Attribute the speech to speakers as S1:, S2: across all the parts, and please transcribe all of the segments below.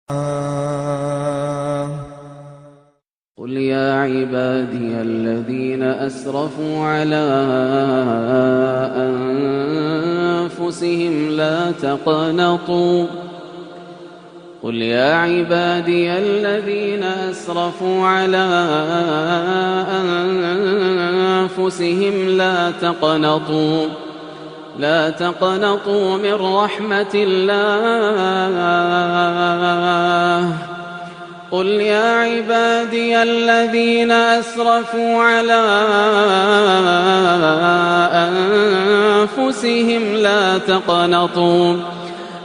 S1: قل يا عبادي الذين أسرفوا على أنفسهم لا تقنطوا قل يا عبادي الذين أسرفوا على أنفسهم لا تقنطوا من رحمة الله قل يا عبادي الذين أسرفوا على أنفسهم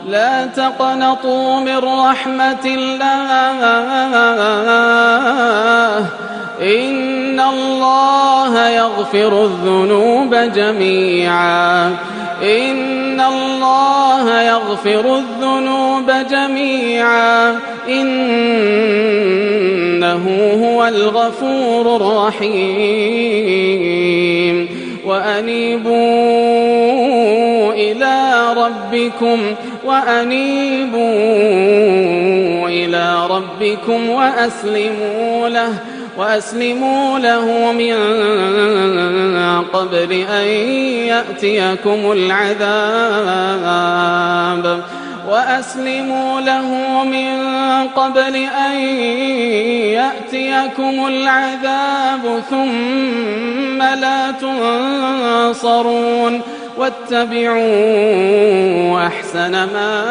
S1: لا تقنطوا من رحمة الله إن الله يغفر الذنوب جميعا إنه هو الغفور الرحيم وأنيبوا إلى ربكم وأسلموا له من قبل أن يأتيكم العذاب ثم لا تنصرون واتبعوا أحسن ما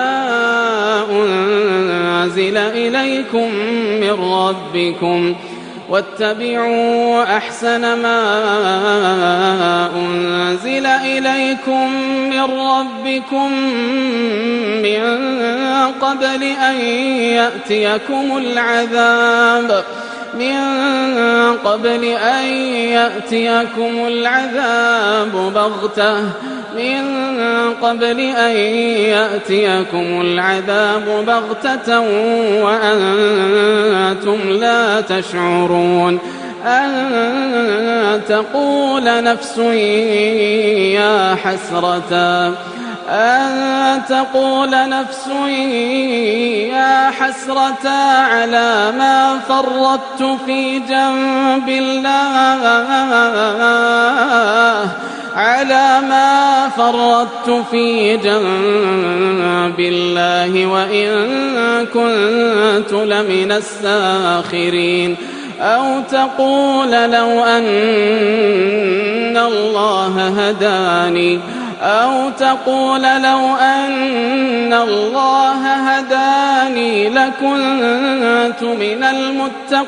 S1: أنزل إليكم من ربكم من قبل أن يأتيكم العذاب بغتة وأنتم لا تشعرون أن تقول نفس يا حسرة على ما فرطت في جنب الله وإن كنت لمن الساخرين أو تقول لو أن الله هداني لكنت من المتقين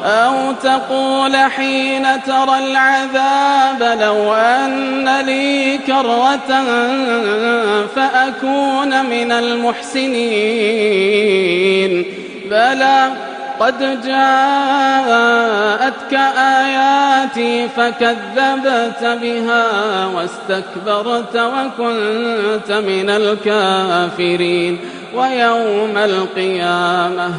S1: أو تقول حين ترى العذاب لو أن لي كرة فأكون من المحسنين بلى قد جاءتك آياتي فكذبت بها واستكبرت وكنت من الكافرين ويوم القيامة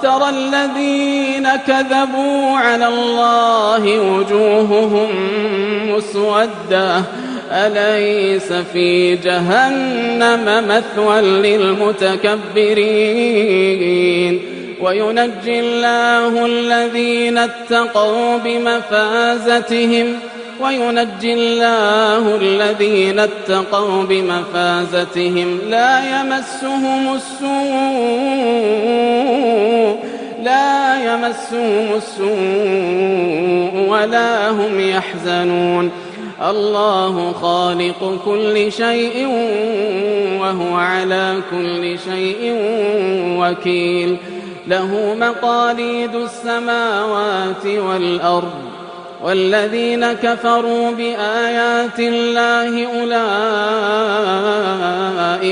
S1: ترى الذين كذبوا على الله وجوههم مسودة أليس في جهنم مثوى للمتكبرين وينجي الله الذين اتقوا بمفازتهم لا يمسهم السوء ولا هم يحزنون الله خالق كل شيء وهو على كل شيء وكيل له مقاليد السماوات والأرض والذين كفروا بآيات الله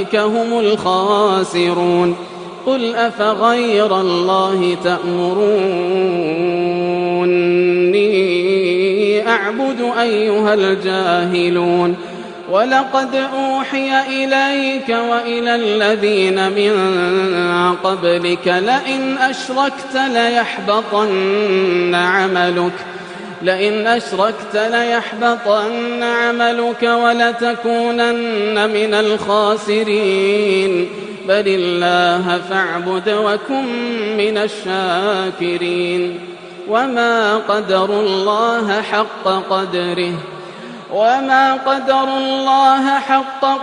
S1: أولئك هم الخاسرون قل أفغير الله تأمروني أعبد أيها الجاهلون ولقد أوحي إليك وإلى الذين من قبلك لئن أشركت ليحبطن عملك ولتكونن من الخاسرين بل الله فاعبد وكن من الشاكرين وما قدروا الله حق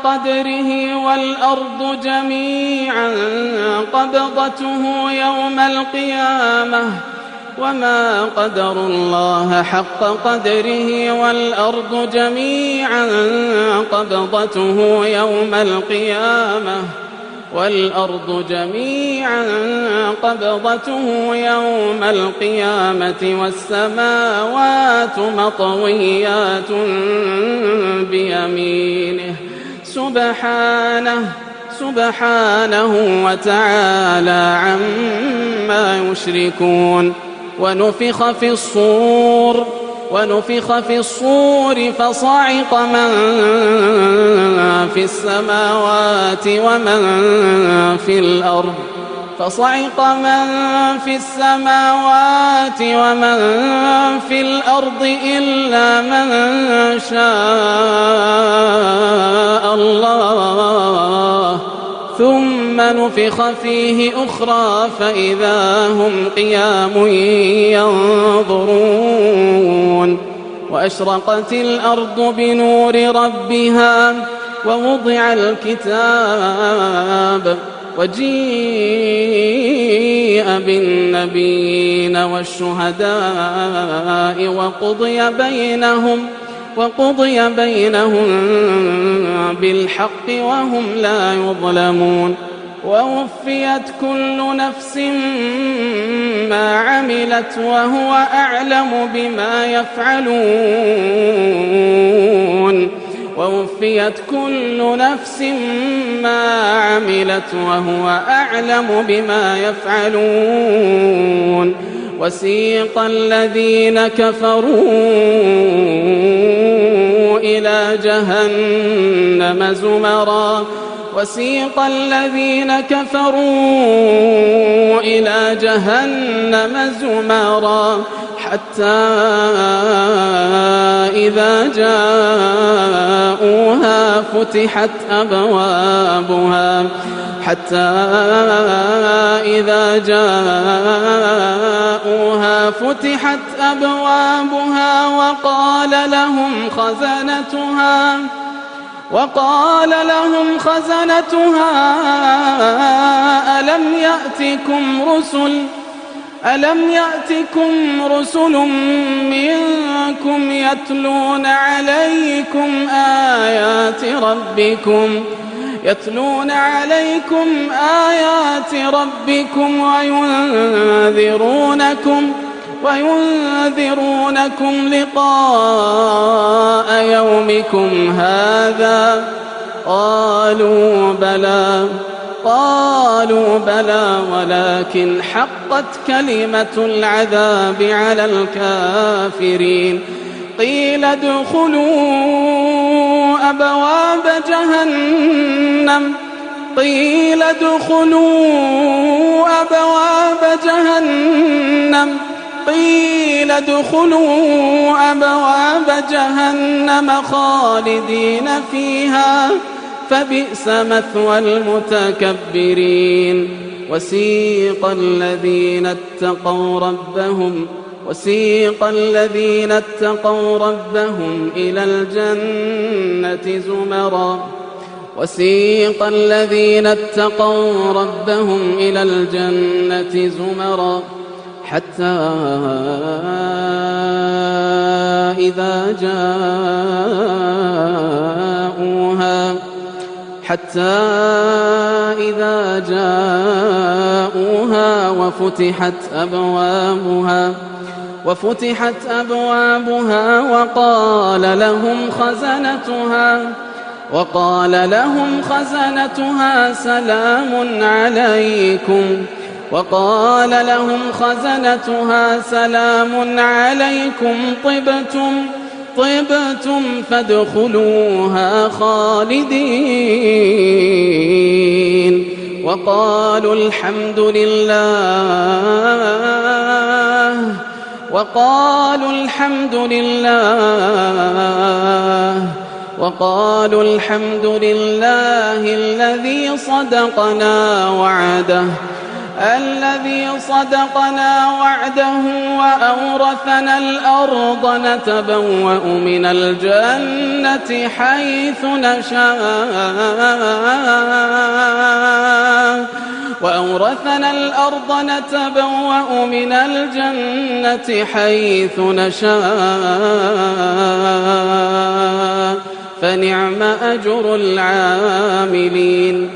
S1: قدره والأرض جميعا قبضته يوم القيامة وما قدروا الله حق قدره والأرض جميعا قبضته يوم القيامة والسماوات مطويات بيمينه سبحانه وتعالى عما يشركون ونفخ في الصور فصعق من في السماوات ومن في الأرض إلا من شاء الله ثم نفخ فيه أخرى فإذا هم قيام ينظرون وأشرقت الأرض بنور ربها ووضع الكتاب وجيء بالنبيين والشهداء وقضي بينهم بالحق وهم لا يظلمون ووفيت كل نفس ما عملت وهو أعلم بما يفعلون وسيق الذين كفروا إلى جهنم زمرا حتى إذا جاءوها فتحت أبوابها وقال لهم خزنتها ألم يأتكم رسل منكم يتلون عليكم آيات ربكم وينذرونكم لقاء يومكم هذا قالوا بلى ولكن حقت كلمة العذاب على الكافرين قيل ادخلوا أبواب جهنم خالدين فيها فبئس مثوى المتكبرين وسيق الذين اتقوا ربهم إلى الجنة زمرا حتى إذا جاءوها وفتحت أبوابها وقال وقال لهم خزنتها سلام عليكم طبتم فادخلوها خالدين وقالوا الحمد لله الذي صدقنا وعده وأورثنا الأرض نتبوأ من الجنة حيث نشاء فنعم أجر العاملين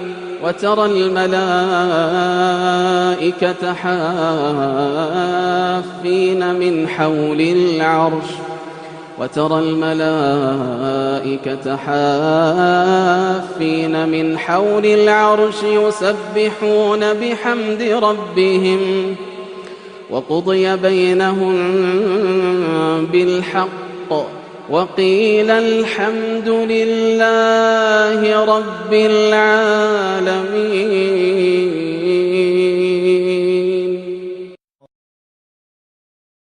S1: وترى الملائكة حافين من حول العرش يسبحون بحمد ربهم وقضي بينهم بالحق وقيل الحمد لله رب العالمين.